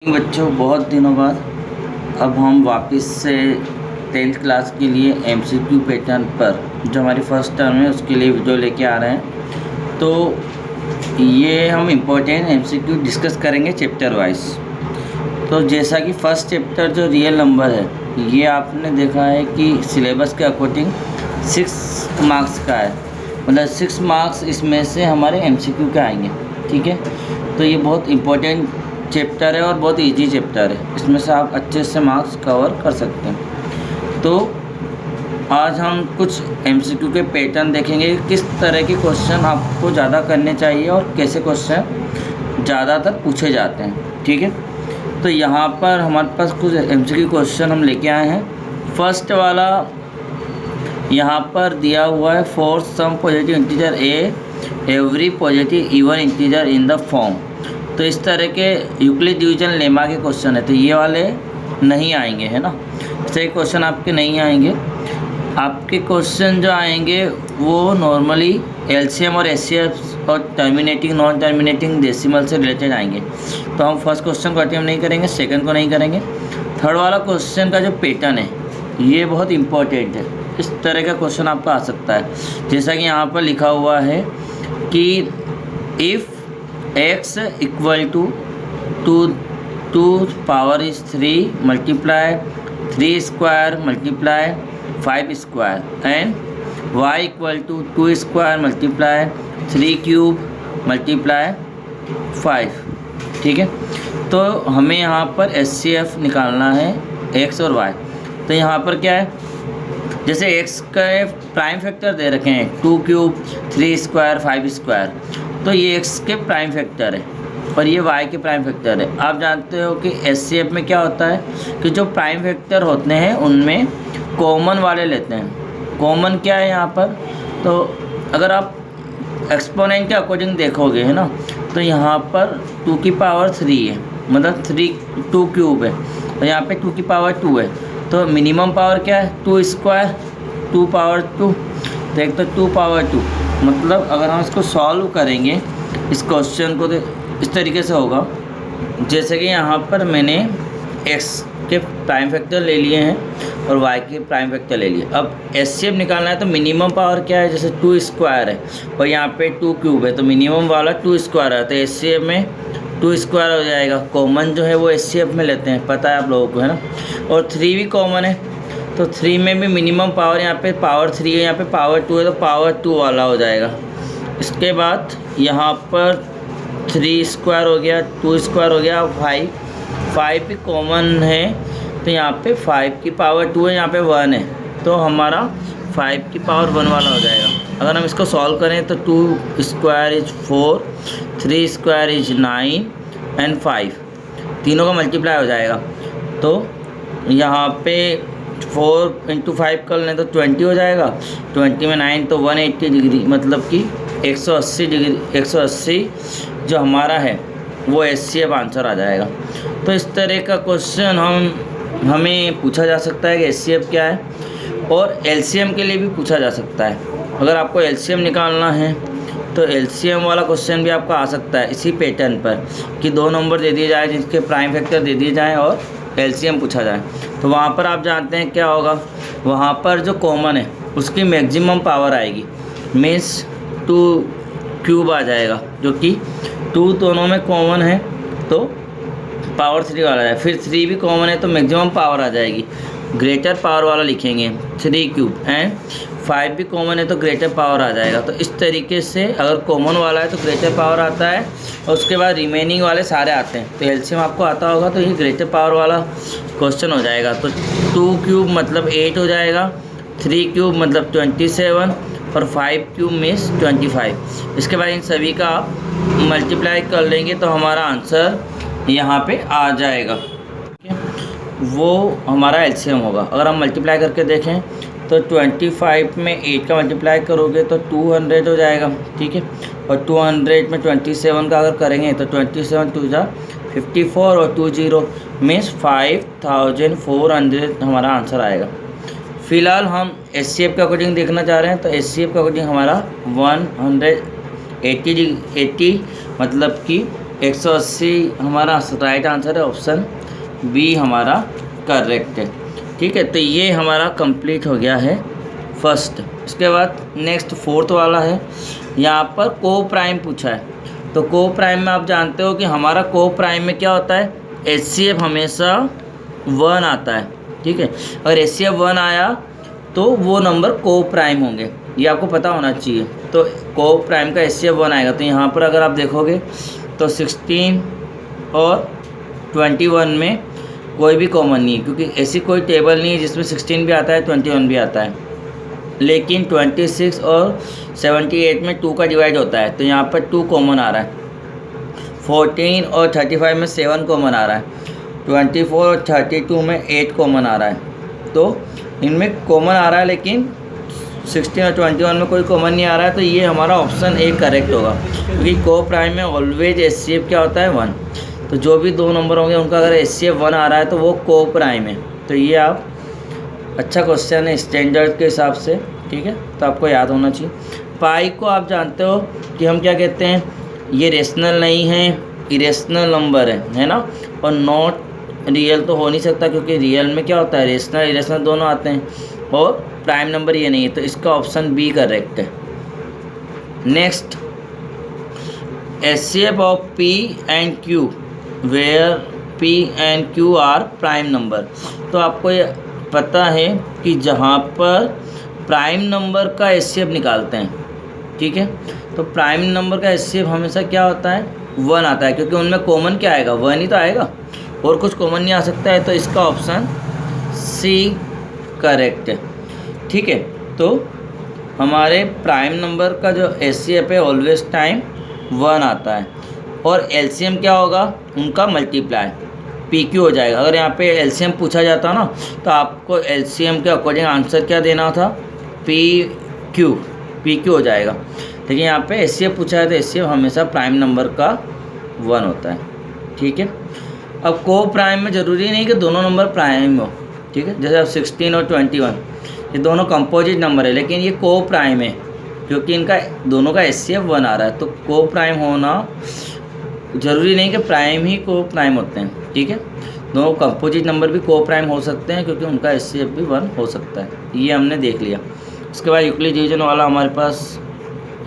बच्चों, बहुत दिनों बाद अब हम वापस से 10th क्लास के लिए एमसीक्यू पैटर्न पर जो हमारी फर्स्ट टर्म है उसके लिए वीडियो लेके आ रहे हैं। तो ये हम इम्पोर्टेंट एमसीक्यू डिस्कस करेंगे चैप्टर वाइज। तो जैसा कि फर्स्ट चैप्टर जो रियल नंबर है, ये आपने देखा है कि सिलेबस के अकॉर्डिंग 6 मार्क्स का है, मतलब 6 मार्क्स इसमें से हमारे एमसीक्यू के आएंगे। ठीक है, तो ये बहुत इम्पोर्टेंट चैप्टर है और बहुत इजी चैप्टर है, इसमें से आप अच्छे से मार्क्स कवर कर सकते हैं। तो आज हम कुछ एमसीक्यू के पैटर्न देखेंगे, किस तरह के क्वेश्चन आपको ज़्यादा करने चाहिए और कैसे क्वेश्चन ज़्यादातर पूछे जाते हैं। ठीक है, तो यहाँ पर हमारे पास कुछ एमसीक्यू क्वेश्चन हम लेके आए हैं। फर्स्ट वाला यहाँ पर दिया हुआ है, for some positive integer a every positive even integer in the form. तो इस तरह के यूक्लिड डिवीजन लेमा के क्वेश्चन है, तो ये वाले नहीं आएंगे, है ना। ऐसे क्वेश्चन आपके नहीं आएंगे। आपके क्वेश्चन जो आएंगे वो नॉर्मली एलसीएम और एचसीएफ और टर्मिनेटिंग नॉन टर्मिनेटिंग डेसिमल से रिलेटेड आएंगे। तो हम फर्स्ट क्वेश्चन को अटेम्प्ट नहीं करेंगे, सेकंड को नहीं करेंगे। थर्ड वाला क्वेश्चन का जो पैटर्न है ये बहुत इंपॉर्टेंट है, इस तरह का क्वेश्चन आपका आ सकता है। जैसा कि यहाँ पर लिखा हुआ है कि if x equal to 2 power is 3 multiply 3 square multiply 5 square and y equal to 2 square multiply 3 cube multiply 5। ठीक है, तो हमें यहाँ पर एचसीएफ निकालना है x और y। तो यहाँ पर क्या है, जैसे x का प्राइम फैक्टर दे रखे हैं 2 क्यूब 3 स्क्वायर 5 स्क्वायर, तो ये x के प्राइम फैक्टर है और ये y के प्राइम फैक्टर है। आप जानते हो कि एचसीएफ में क्या होता है कि जो प्राइम फैक्टर होते हैं उनमें कॉमन वाले लेते हैं। कॉमन क्या है यहाँ पर, तो अगर आप एक्सपोनेंट के अकॉर्डिंग देखोगे, है ना, तो यहाँ पर 2 की पावर 3 है, मतलब 2 क्यूब है, और यहाँ पे 2 की पावर 2 है। तो मिनिमम पावर क्या है, 2 स्क्वायर 2 पावर 2। देख तो 2 पावर 2, मतलब अगर हम इसको सॉल्व करेंगे इस क्वेश्चन को, तो इस तरीके से होगा। जैसे कि यहाँ पर मैंने x के प्राइम फैक्टर ले लिए हैं और y के प्राइम फैक्टर ले लिए। अब एचसीएफ निकालना है तो मिनिमम पावर क्या है, जैसे 2 स्क्वायर है और यहाँ पे 2 क्यूब है, तो मिनिमम वाला 2 स्क्वायर है, तो एचसीएफ में 2 स्क्वायर हो जाएगा। कॉमन जो है वो एचसीएफ में लेते हैं, पता है आप लोगों को, है ना। और 3 भी कॉमन है, तो 3 में भी मिनिमम पावर यहाँ पे पावर 3 है, यहाँ पे पावर 2 है, तो पावर 2 वाला हो जाएगा। इसके बाद यहाँ पर 3 स्क्वायर हो गया, 2 स्क्वायर हो गया, 5 भी कॉमन है, तो यहाँ पे 5 की पावर 2 है, यहाँ पे 1 है, तो हमारा 5 की पावर 1 वाला हो जाएगा। अगर हम इसको सॉल्व करें तो 2 square is 4, 3 square is 9 and 5, तीनों का मल्टीप्लाई हो जाएगा। तो यहाँ पे 4 × 5 कर लें तो 20 हो जाएगा, 20 में 9 तो 180 डिग्री, मतलब कि 180 डिग्री, 180 जो हमारा है वो एचसीएफ आंसर आ जाएगा। तो इस तरह का क्वेश्चन हमें पूछा जा सकता है कि एचसीएफ क्या है, और एलसीएम के लिए भी पूछा जा सकता है। अगर आपको एलसीएम निकालना है तो एलसीएम वाला क्वेश्चन भी आपका आ सकता है इसी पैटर्न पर, कि 2 नंबर दे दिए जाए जिसके प्राइम फैक्टर दे दिए जाएँ और एलसीएम पूछा जाए। तो वहाँ पर आप जानते हैं क्या होगा, वहाँ पर जो कॉमन है उसकी मैक्सिमम पावर आएगी, मीन्स 2 क्यूब आ जाएगा, जो कि 2 दोनों में कॉमन है तो पावर 3 वाला है। फिर 3 भी कॉमन है तो मैक्सिमम पावर आ जाएगी, ग्रेटर पावर वाला लिखेंगे 3 क्यूब, एंड 5 भी कॉमन है तो ग्रेटर पावर आ जाएगा। तो इस तरीके से अगर कॉमन वाला है तो ग्रेटर पावर आता है और उसके बाद रिमेनिंग वाले सारे आते हैं। तो एलसीएम आपको आता होगा, तो ये ग्रेटर पावर वाला क्वेश्चन हो जाएगा। तो 2 क्यूब मतलब 8 हो जाएगा, 3 क्यूब मतलब 27 और 5 क्यूब मीन्स 25। इसके बाद इन सभी का आप मल्टीप्लाई कर लेंगे तो हमारा आंसर यहाँ पे आ जाएगा। वो हमारा एलसीएम होगा। अगर हम मल्टीप्लाई करके देखें तो 25 में 8 का मल्टीप्लाई करोगे तो 200 हो जाएगा। ठीक है, और 200 में 27 का अगर करेंगे तो 27 2 जा 54 और 20 मीन्स 5400 हमारा आंसर आएगा। फ़िलहाल हम एचसीएफ के अकॉर्डिंग देखना चाह रहे हैं, तो एचसीएफ के अकॉर्डिंग हमारा 180 मतलब कि 180 हमारा राइट आंसर है, ऑप्शन बी हमारा करेक्ट है। ठीक है, तो ये हमारा कंप्लीट हो गया है फर्स्ट। इसके बाद नेक्स्ट फोर्थ वाला है, यहाँ पर को प्राइम पूछा है। तो को प्राइम में आप जानते हो कि हमारा को प्राइम में क्या होता है, HCF हमेशा 1 आता है। ठीक है, अगर HCF 1 आया तो वो नंबर को प्राइम होंगे, ये आपको पता होना चाहिए। तो को प्राइम का HCF 1 आएगा। तो यहाँ पर अगर आप देखोगे तो 16 और 21 में कोई भी कॉमन नहीं है, क्योंकि ऐसी कोई टेबल नहीं है जिसमें 16 भी आता है 21 भी आता है। लेकिन 26 और 78 में 2 का डिवाइड होता है, तो यहाँ पर 2 कॉमन आ रहा है। 14 और 35 में 7 कॉमन आ रहा है। 24 और 32 में 8 कॉमन आ रहा है। तो इनमें कॉमन आ रहा है, लेकिन 16 और 21 में कोई कॉमन नहीं आ रहा है। तो ये हमारा ऑप्शन ए करेक्ट होगा, क्योंकि को प्राइम में ऑलवेज HCF क्या होता है 1। तो जो भी दो नंबर होंगे उनका अगर HCF 1 आ रहा है तो वो को प्राइम है। तो ये आप अच्छा क्वेश्चन है स्टैंडर्ड के हिसाब से। ठीक है, तो आपको याद होना चाहिए। पाई को आप जानते हो कि हम क्या कहते हैं, ये रेशनल नहीं है, इरेशनल नंबर है ना। और नॉट रियल तो हो नहीं सकता, क्योंकि रियल में क्या होता है, रेशनल इरेशनल दोनों आते हैं। और प्राइम नंबर ये नहीं है, तो इसका ऑप्शन बी करेक्ट है। Next, HCF of P and Q where P and Q are prime number. तो आपको ये पता है कि जहाँ पर प्राइम नंबर का HCF निकालते हैं, ठीक है, तो प्राइम नंबर का HCF हमेशा क्या होता है, 1 आता है, क्योंकि उनमें कॉमन क्या आएगा, 1 ही तो आएगा, और कुछ कॉमन नहीं आ सकता है। तो इसका ऑप्शन सी करेक्ट है। ठीक है, तो हमारे प्राइम नंबर का जो HCF है ऑलवेज टाइम 1 आता है। और LCM क्या होगा, उनका मल्टीप्लाई PQ हो जाएगा। अगर यहाँ पे LCM पूछा जाता ना, तो आपको LCM के अकॉर्डिंग आंसर क्या देना था, PQ हो जाएगा। लेकिन यहाँ पे HCF पूछा है तो HCF हमेशा प्राइम नंबर का 1 होता है। ठीक है, अब को प्राइम में ज़रूरी नहीं कि दोनों नंबर प्राइम हो। ठीक है, जैसे अब 16 और 21 ये दोनों कंपोजिट नंबर है, लेकिन ये को प्राइम है क्योंकि इनका दोनों का HCF 1 आ रहा है। तो को प्राइम होना ज़रूरी नहीं कि प्राइम ही को प्राइम होते हैं। ठीक है, दोनों कंपोजिट नंबर भी को प्राइम हो सकते हैं, क्योंकि उनका HCF भी 1 हो सकता है। ये हमने देख लिया। इसके बाद यूक्लिड डिवीजन वाला हमारे पास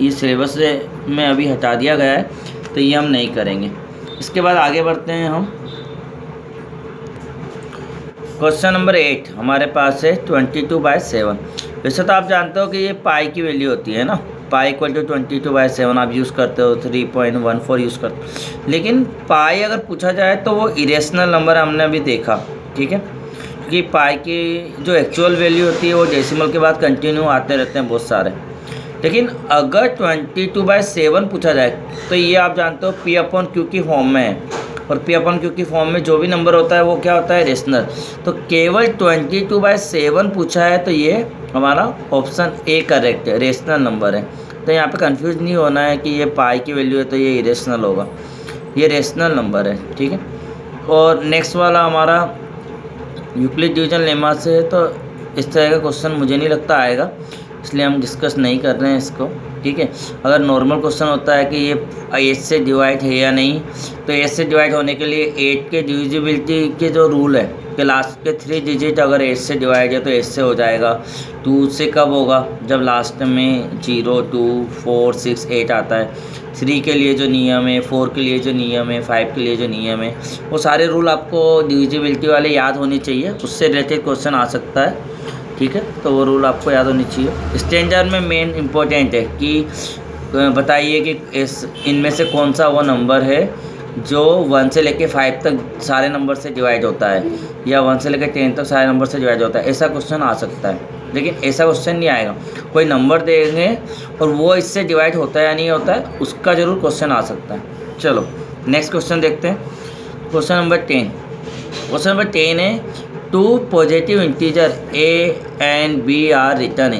ये सिलेबस में अभी हटा दिया गया है, तो ये हम नहीं करेंगे। इसके बाद आगे बढ़ते हैं हम। क्वेश्चन नंबर 8 हमारे पास है 22/7। वैसे तो आप जानते हो कि ये पाई की वैल्यू होती है ना, पाई इक्वल टू 22/7 आप यूज़ करते हो, 3.14 यूज़ करते हो। लेकिन पाई अगर पूछा जाए तो वो इरेशनल नंबर हमने अभी देखा। ठीक है, क्योंकि पाई की जो एक्चुअल वैल्यू होती है वो डेसिमल के बाद कंटिन्यू आते रहते हैं बहुत सारे। लेकिन अगर 22/7 पूछा जाए तो ये आप जानते हो P/Q की फॉर्म में है, और P/Q की फॉर्म में जो भी नंबर होता है वो क्या होता है, रेशनल। तो केवल 22/7 पूछा है, तो ये हमारा ऑप्शन ए करेक्ट है, रेशनल नंबर है। तो यहाँ पे कंफ्यूज नहीं होना है कि ये पाई की वैल्यू है तो ये इरेशनल होगा, ये रेशनल नंबर है। ठीक है, और नेक्स्ट वाला हमारा यूक्लिड डिवीजन लेमा से है, तो इस तरह का क्वेश्चन मुझे नहीं लगता आएगा, इसलिए हम डिस्कस नहीं कर रहे हैं इसको। ठीक है, अगर नॉर्मल क्वेश्चन होता है कि ये 8 से डिवाइड है या नहीं, तो 8 से डिवाइड होने के लिए 8 के डिविजिबिलिटी के जो रूल है कि लास्ट के 3 डिजिट अगर 8 से डिवाइड है तो 8 से हो जाएगा। 2 से कब होगा, जब लास्ट में 0, 2, 4, 6, 8 आता है। 3 के लिए जो नियम है, 4 के लिए जो नियम है, 5 के लिए जो नियम है, वो सारे रूल आपको डिविजिबिलिटी वाले याद होने चाहिए, उससे रिलेटेड क्वेश्चन आ सकता है। ठीक है, तो वो रूल आपको याद होनी चाहिए। स्टैंडर्ड में मेन इम्पोर्टेंट है कि बताइए कि इनमें से कौन सा वो नंबर है जो 1 से लेके 5 तक सारे नंबर से डिवाइड होता है, या 1 से लेकर 10 तक सारे नंबर से डिवाइड होता है। ऐसा क्वेश्चन आ सकता है, लेकिन ऐसा क्वेश्चन नहीं आएगा। कोई नंबर देंगे और वो इससे डिवाइड होता है या नहीं होता है, उसका ज़रूर क्वेश्चन आ सकता है। चलो नेक्स्ट क्वेश्चन देखते हैं। Question number 10। क्वेश्चन नंबर 10 है 2 positive integer a and b are return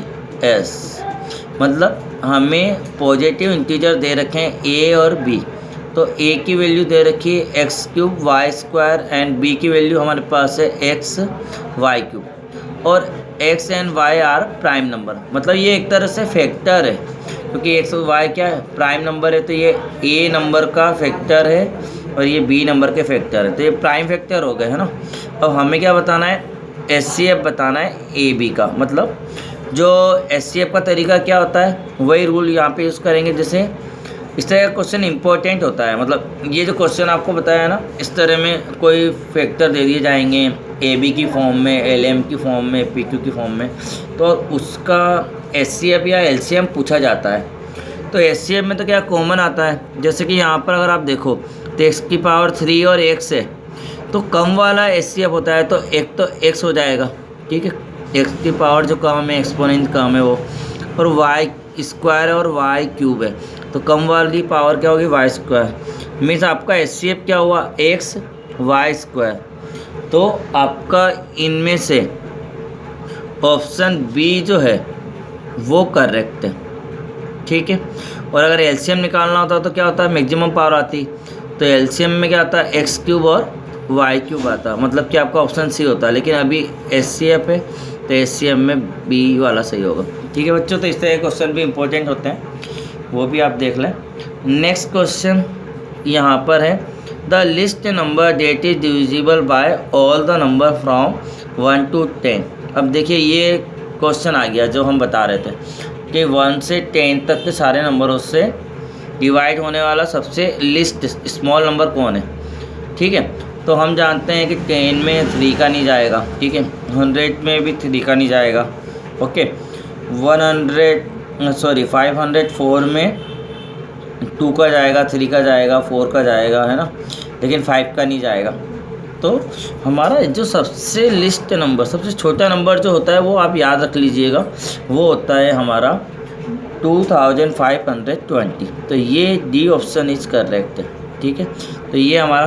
एस। मतलब हमें पॉजिटिव इंटीजर दे रखे हैं a और b, तो a की वैल्यू दे रखी है x³ y² एंड b की वैल्यू हमारे पास है xy³ और x and y are prime number. मतलब ये एक तरह से फैक्टर है, क्योंकि एक्स और वाई क्या है, प्राइम नंबर है, तो ये ए नंबर का फैक्टर है और ये बी नंबर के फैक्टर है, तो ये प्राइम फैक्टर हो गए है ना। अब हमें क्या बताना है, HCF बताना है ए बी का। मतलब जो HCF का तरीका क्या होता है वही रूल यहाँ पे यूज़ करेंगे। जैसे इस तरह का क्वेश्चन इंपॉर्टेंट होता है, मतलब ये जो क्वेश्चन आपको बताया है ना, इस तरह में कोई फैक्टर दे दिए जाएंगे AB की फॉर्म में, LM की फॉर्म में, PQ की फॉर्म में, तो उसका HCF या LCM पूछा जाता है। तो HCF में तो क्या कॉमन आता है, जैसे कि यहाँ पर अगर आप देखो तो x की पावर 3 और x है, तो कम वाला HCF होता है, तो एक तो x हो जाएगा, ठीक है, x की पावर जो कम है, एक्सपोनेंट कम है वो, और y स्क्वायर है और y क्यूब है, तो कम वाली पावर क्या होगी, y स्क्वायर। मीन्स आपका HCF क्या हुआ, x y स्क्वायर। तो आपका इनमें से ऑप्शन बी जो है वो करेक्ट है, ठीक है। और अगर एलसीएम निकालना होता तो क्या होता है, मैक्सिमम पावर आती, तो एलसीएम में क्या आता है, एक्स क्यूब और वाई क्यूब आता, मतलब कि आपका ऑप्शन सी होता है। लेकिन अभी HCF है तो HCF में बी वाला सही होगा, ठीक है बच्चों। तो इस तरह के क्वेश्चन भी इंपॉर्टेंट होते हैं, वो भी आप देख लें। नेक्स्ट क्वेश्चन यहाँ पर है, the least number that is divisible by all the number from 1 to 10। अब देखिए ये क्वेश्चन आ गया जो हम बता रहे थे कि 1 से 10 तक के सारे नंबरों से डिवाइड होने वाला सबसे लिस्ट स्मॉल नंबर कौन है, ठीक है। तो हम जानते हैं कि 10 में 3 का नहीं जाएगा, ठीक है, 100 में भी 3 का नहीं जाएगा, ओके, 504 में 2 का जाएगा, 3 का जाएगा, 4 का जाएगा, है ना, लेकिन 5 का नहीं जाएगा। तो हमारा जो सबसे लिस्ट नंबर, सबसे छोटा नंबर जो होता है वो आप याद रख लीजिएगा, वो होता है हमारा 2520। तो ये डी ऑप्शन इज करेक्ट है, ठीक है। तो ये हमारा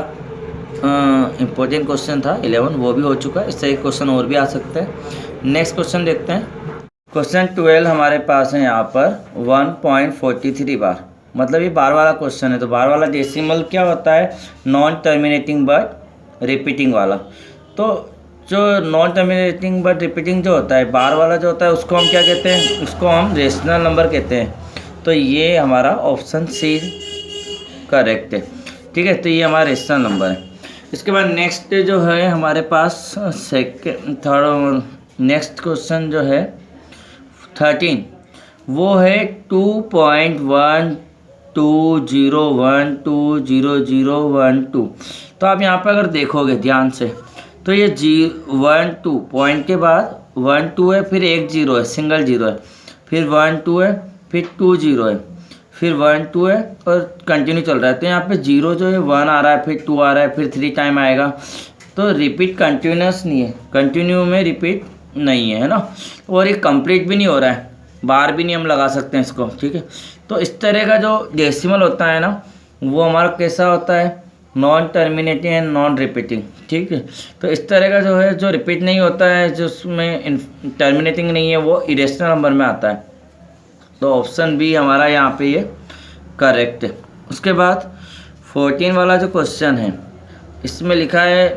इम्पोर्टेंट क्वेश्चन था 11, वो भी हो चुका है। इस तरह के क्वेश्चन और भी आ सकते हैं। नेक्स्ट क्वेश्चन देखते हैं। क्वेश्चन 12 हमारे पास है यहाँ पर 1.43 बार, मतलब ये बार वाला क्वेश्चन है। तो बार वाला डेसिमल क्या होता है, नॉन टर्मिनेटिंग बट रिपीटिंग वाला। तो जो नॉन टर्मिनेटिंग बट रिपीटिंग जो होता है, बार वाला जो होता है, उसको हम क्या कहते हैं, उसको हम रेशनल नंबर कहते हैं। तो ये हमारा ऑप्शन सी करेक्ट है, ठीक है। तो ये हमारा रेशनल नंबर है। इसके बाद नेक्स्ट जो है हमारे पास नेक्स्ट क्वेश्चन जो है 13, वो है 2.1201200012। तो आप यहाँ पर अगर देखोगे ध्यान से, तो ये 1 2 पॉइंट के बाद 1 2 है, फिर एक 0 है, सिंगल 0 है, फिर 1 2 है, फिर 2 0 है, फिर 1 2 है और कंटिन्यू चल रहा है। तो यहाँ पे 0 जो है 1 आ रहा है, फिर 2 आ रहा है, फिर 3 टाइम आएगा। तो रिपीट कंटिन्यूस नहीं है, कंटिन्यू में रिपीट नहीं है ना, और ये कंप्लीट भी नहीं हो रहा है, बार भी नहीं हम लगा सकते हैं इसको, ठीक है। तो इस तरह का जो डेसिमल होता है ना, वो हमारा कैसा होता है, non terminating and non repeating, ठीक है। तो इस तरह का जो है, जो रिपीट नहीं होता है, जो उसमें टर्मिनेटिंग नहीं है, वो इरेशनल नंबर में आता है। तो ऑप्शन बी हमारा यहाँ पे ये करेक्ट है। उसके बाद 14 वाला जो क्वेश्चन है, इसमें लिखा है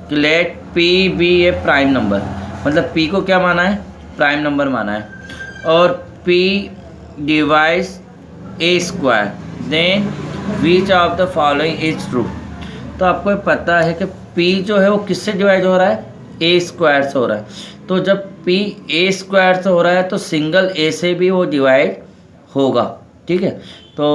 कि let P be a prime number, मतलब पी को क्या माना है, प्राइम नंबर माना है, और P divides a square, then which of the following is true. तो आपको पता है कि पी जो है वो किससे डिवाइड हो रहा है, ए स्क्वायर से हो रहा है। तो जब पी ए स्क्वायर से हो रहा है तो सिंगल ए से भी वो डिवाइड होगा, ठीक है। तो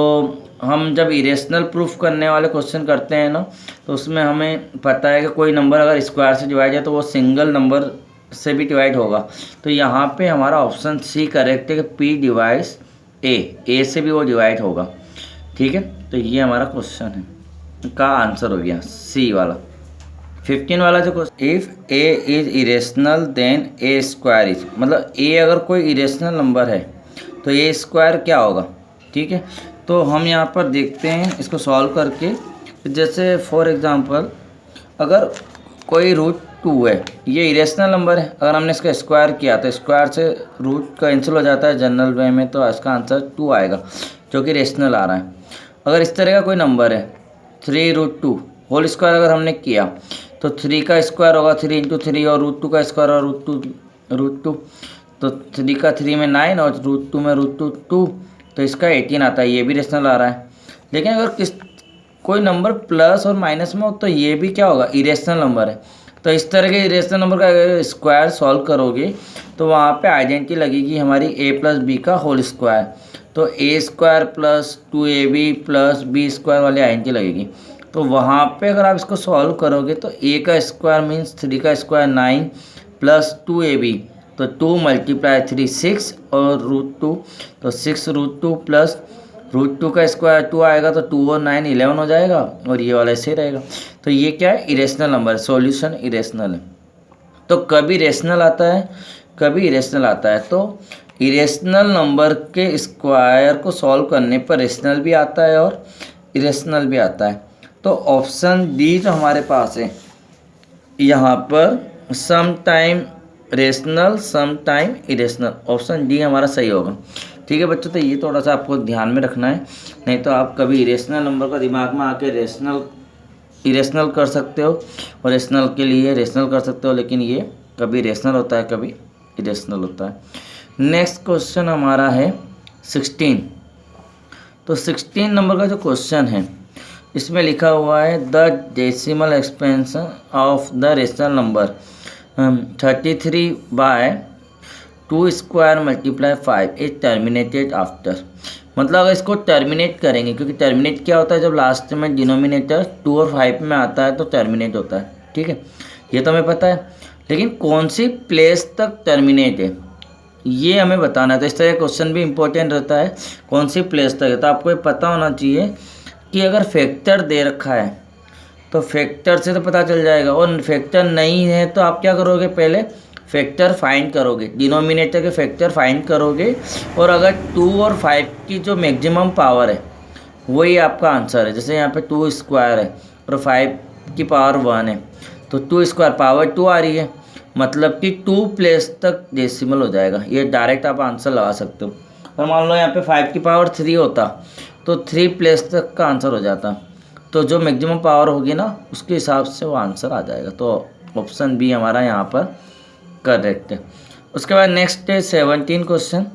हम जब इरेशनल प्रूफ करने वाले क्वेश्चन करते हैं ना, तो उसमें हमें पता है कि कोई नंबर अगर स्क्वायर से डिवाइड है तो वो सिंगल नंबर से भी डिवाइड होगा। तो यहाँ पे हमारा ऑप्शन सी करेक्ट है कि पी डिवाइड्स ए से भी वो डिवाइड होगा, ठीक है। तो ये हमारा क्वेश्चन है का आंसर हो गया सी वाला। 15 वाला जो question, if a is irrational then a square is, मतलब ए अगर कोई इरेशनल नंबर है तो ए स्क्वायर क्या होगा, ठीक है। तो हम यहाँ पर देखते हैं इसको सॉल्व करके। जैसे फॉर एग्जांपल अगर कोई √2 है, ये इरेशनल नंबर है, अगर हमने इसका स्क्वायर किया तो स्क्वायर से रूट कैंसिल हो जाता है जनरल वे में, तो इसका आंसर 2 आएगा जो कि रेशनल आ रहा है। अगर इस तरह का कोई नंबर है 3√2 होल स्क्वायर अगर हमने किया तो 3 का स्क्वायर होगा 3 × 3, और √2 का स्क्वायर और √2, तो 3 का 3 में 9 और √2 में √2 2, तो इसका 18 आता है, ये भी रेशनल आ रहा है। लेकिन अगर कोई नंबर प्लस और माइनस में हो तो ये भी क्या होगा, इरेशनल नंबर है। तो इस तरह के इरेशनल नंबर का अगर स्क्वायर सॉल्व करोगे तो वहाँ पे आइडेंटिटी लगेगी हमारी a प्लस बी का होल स्क्वायर। तो a square plus 2ab plus b square वाली आइडेंटिटी लगेगी। तो वहाँ पे अगर आप इसको सॉल्व करोगे तो a का स्क्वायर मीन्स 3 का स्क्वायर 9 प्लस 2ab, तो 2 मल्टीप्लाई 3 6 और √2, तो 6√2 प्लस √2 का स्क्वायर 2 आएगा, तो 2 और 9 11 हो जाएगा, और ये वाला ऐसे ही रहेगा। तो ये क्या है, इरेशनल नंबर है, सॉल्यूशन इरेशनल है। तो कभी रेशनल आता है कभी इरेशनल आता है। तो इरेशनल नंबर के स्क्वायर को सॉल्व करने पर रेशनल भी आता है और इरेशनल भी आता है। तो ऑप्शन डी जो हमारे पास है यहाँ पर, some time rational some time irrational, option D हमारा सही होगा। ठीक है बच्चों, तो ये थोड़ा सा आपको ध्यान में रखना है, नहीं तो आप कभी इरेशनल नंबर का दिमाग में आके इरेशनल कर सकते हो और रेशनल के लिए रेशनल कर सकते हो, लेकिन ये कभी रेशनल होता है कभी इरेशनल होता है। नेक्स्ट क्वेश्चन हमारा है 16। तो 16 नंबर का जो क्वेश्चन है इसमें लिखा हुआ है the decimal expansion of the rational number 33/2 square multiply 5 is terminated after. मतलब अगर इसको टर्मिनेट करेंगे, क्योंकि टर्मिनेट क्या होता है, जब लास्ट में डिनोमिनेटर 2 और 5 में आता है तो टर्मिनेट होता है। ठीक है, ये तो हमें पता है, लेकिन कौन सी प्लेस तक टर्मिनेट है ये हमें बताना है। तो इस तरह क्वेश्चन भी इंपॉर्टेंट रहता है, कौन सी प्लेस तक है। तो आपको ये पता होना चाहिए कि अगर फैक्टर दे रखा है तो फैक्टर से तो पता चल जाएगा, और फैक्टर नहीं है तो आप क्या करोगे, पहले फैक्टर फाइंड करोगे, डिनोमिनेटर के फैक्टर फाइंड करोगे, और अगर 2 और 5 की जो मैक्सिमम पावर है वही आपका आंसर है। जैसे यहाँ पे 2 स्क्वायर है और 5 की पावर 1 है, तो 2 स्क्वायर पावर 2 आ रही है, मतलब कि 2 प्लेस तक डेसिमल हो जाएगा। ये डायरेक्ट आप आंसर लगा सकते हो। और मान लो यहाँ पे 5 की पावर 3 होता तो 3 प्लेस तक का आंसर हो जाता। तो जो मैक्सिमम पावर होगी ना उसके हिसाब से वो आंसर आ जाएगा। तो ऑप्शन बी हमारा यहाँ पर करेक्ट है। उसके बाद नेक्स्ट है 17 क्वेश्चन।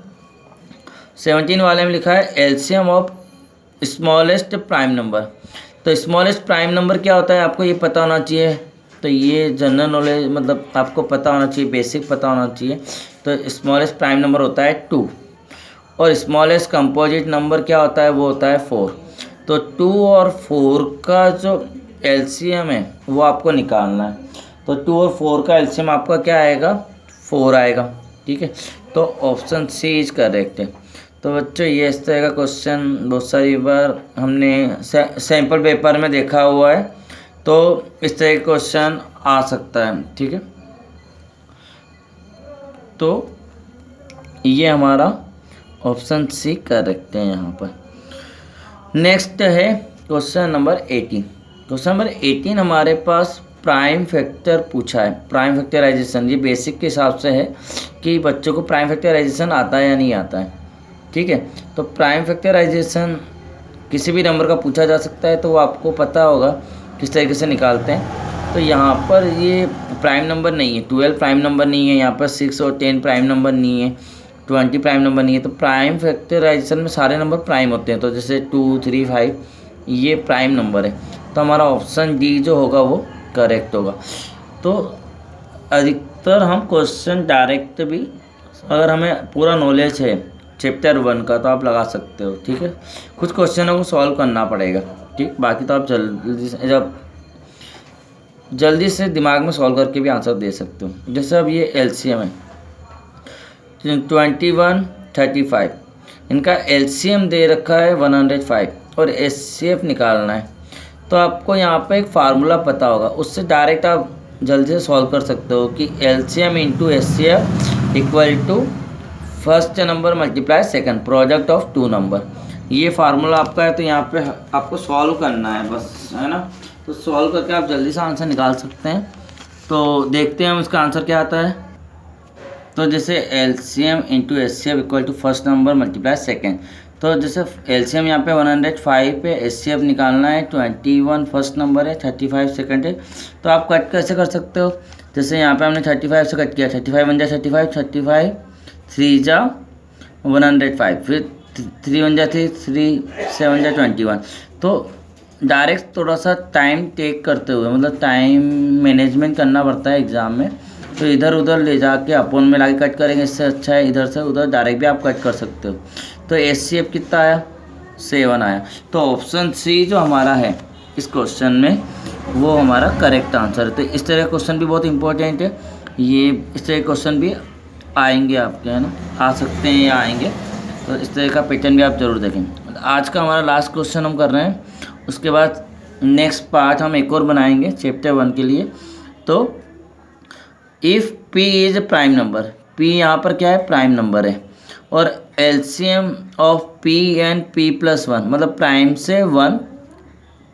17 वाले में लिखा है LCM of smallest prime number. तो स्मॉलेस्ट प्राइम नंबर क्या होता है आपको ये पता होना चाहिए। तो ये जनरल नॉलेज, मतलब आपको पता होना चाहिए, बेसिक पता होना चाहिए। तो स्मॉलेस्ट प्राइम नंबर होता है 2, और स्मॉलेस्ट कंपोजिट नंबर क्या होता है, वो होता है 4। तो 2 और 4 का जो एलसीएम है वो आपको निकालना है। तो 2 और 4 का एलसीएम आपका क्या आएगा, 4 आएगा। ठीक है, तो ऑप्शन सी इज करेक्ट है। तो बच्चों ये इस तरह का क्वेश्चन बहुत सारी बार हमने सैम्पल पेपर में देखा हुआ है, तो इस तरह का क्वेश्चन आ सकता है। ठीक है, तो ये हमारा ऑप्शन सी करेक्ट है यहाँ पर। नेक्स्ट है क्वेश्चन नंबर 18। क्वेश्चन नंबर 18 हमारे पास प्राइम फैक्टर पूछा है, प्राइम फैक्टराइजेशन। ये बेसिक के हिसाब से है कि बच्चों को प्राइम फैक्टराइजेशन आता है या नहीं आता है। ठीक है, तो प्राइम फैक्टराइजेशन किसी भी नंबर का पूछा जा सकता है, तो वो आपको पता होगा किस तरीके से निकालते हैं। तो यहाँ पर ये प्राइम नंबर नहीं है, 12 प्राइम नंबर नहीं है, यहाँ पर 6 और 10 प्राइम नंबर नहीं है, 20 प्राइम नंबर नहीं है। तो प्राइम फैक्टराइजेशन में सारे नंबर प्राइम होते हैं। तो जैसे 2, 3, 5 ये प्राइम नंबर है। तो हमारा ऑप्शन डी जो होगा वो करेक्ट होगा। तो अधिकतर हम क्वेश्चन डायरेक्ट भी, अगर हमें पूरा नॉलेज है चैप्टर 1 का, तो आप लगा सकते हो। ठीक है, कुछ क्वेश्चनों को सॉल्व करना पड़ेगा। ठीक, बाकी तो आप जल्दी से दिमाग में सॉल्व करके भी आंसर दे सकते हो। जैसे अब ये एलसीएम है 21, 35, इनका एलसीएम दे रखा है 105 और एचसीएफ निकालना है। तो आपको यहाँ पे एक फार्मूला पता होगा, उससे डायरेक्ट आप जल्दी से सॉल्व कर सकते हो कि LCM into HCF equal to first number multiply second product of 2 number. ये फार्मूला आपका है। तो यहाँ पे आपको सॉल्व करना है बस, है ना। तो सॉल्व करके आप जल्दी से आंसर निकाल सकते हैं। तो देखते हैं हम इसका आंसर क्या आता है। तो जैसे LCM into HCF equal to first number multiply second. तो जैसे एलसीएम यहाँ पे 105 पे, एचसीएफ निकालना है 21 फर्स्ट नंबर है, 35 सेकंड है। तो आप कट कैसे कर सकते हो, जैसे यहाँ पे हमने 35 से कट किया, 35 बन जाए 35, 3 जा 105, फिर 3 1 जा 3, 3 7 जा 21। तो डायरेक्ट थोड़ा सा टाइम टेक करते हुए, मतलब टाइम मैनेजमेंट करना पड़ता है एग्ज़ाम में। तो इधर उधर ले जाके अपोन में लाके कट करेंगे, इससे अच्छा है इधर से उधर डायरेक्ट भी आप कट कर सकते हो। तो HCF कितना आया, 7 आया। तो ऑप्शन सी जो हमारा है इस क्वेश्चन में वो हमारा करेक्ट आंसर है। तो इस तरह का क्वेश्चन भी बहुत इंपॉर्टेंट है, ये इस तरह के क्वेश्चन भी आएंगे आपके, है ना, आ सकते हैं या आएंगे। तो इस तरह का पैटर्न भी आप ज़रूर देखें। आज का हमारा लास्ट क्वेश्चन हम कर रहे हैं, उसके बाद नेक्स्ट पार्ट हम एक और बनाएंगे चैप्टर 1 के लिए। तो if P is a prime number, P यहाँ पर क्या है, प्राइम नंबर है, और LCM of P and P+1, मतलब प्राइम से 1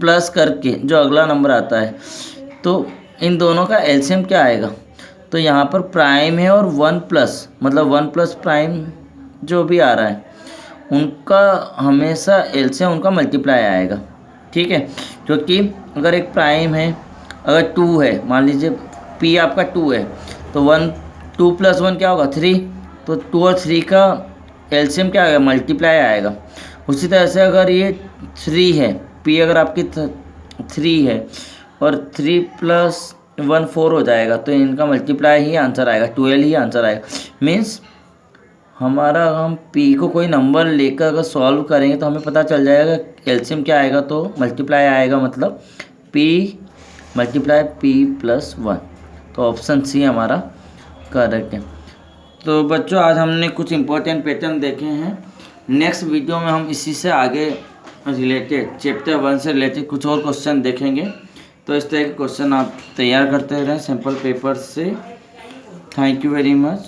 प्लस करके जो अगला नंबर आता है, तो इन दोनों का LCM क्या आएगा। तो यहाँ पर प्राइम है और 1 प्लस, मतलब 1 प्लस प्राइम जो भी आ रहा है उनका हमेशा LCM उनका मल्टीप्लाई आएगा, ठीक है। क्योंकि अगर एक प्राइम है, अगर 2 है, मान लीजिए P आपका 2 है, तो 2 + 1 क्या होगा, 3। तो 2 और 3 का LCM क्या आएगा, मल्टीप्लाई आएगा। उसी तरह से अगर ये 3 है, P अगर आपकी 3 है और 3 + 1 4 हो जाएगा, तो इनका मल्टीप्लाई ही आंसर आएगा, 12 ही आंसर आएगा। मीन्स हमारा हम P को कोई नंबर लेकर अगर सॉल्व करेंगे तो हमें पता चल जाएगा LCM क्या आएगा, तो मल्टीप्लाई आएगा, मतलब P × P+1। तो ऑप्शन सी हमारा करेक्ट है। तो बच्चों आज हमने कुछ इंपॉर्टेंट पैटर्न देखे हैं। नेक्स्ट वीडियो में हम इसी से आगे रिलेटेड चैप्टर 1 से रिलेटेड कुछ और क्वेश्चन देखेंगे। तो इस तरह के क्वेश्चन आप तैयार करते रहें सिंपल पेपर से। Thank you very much.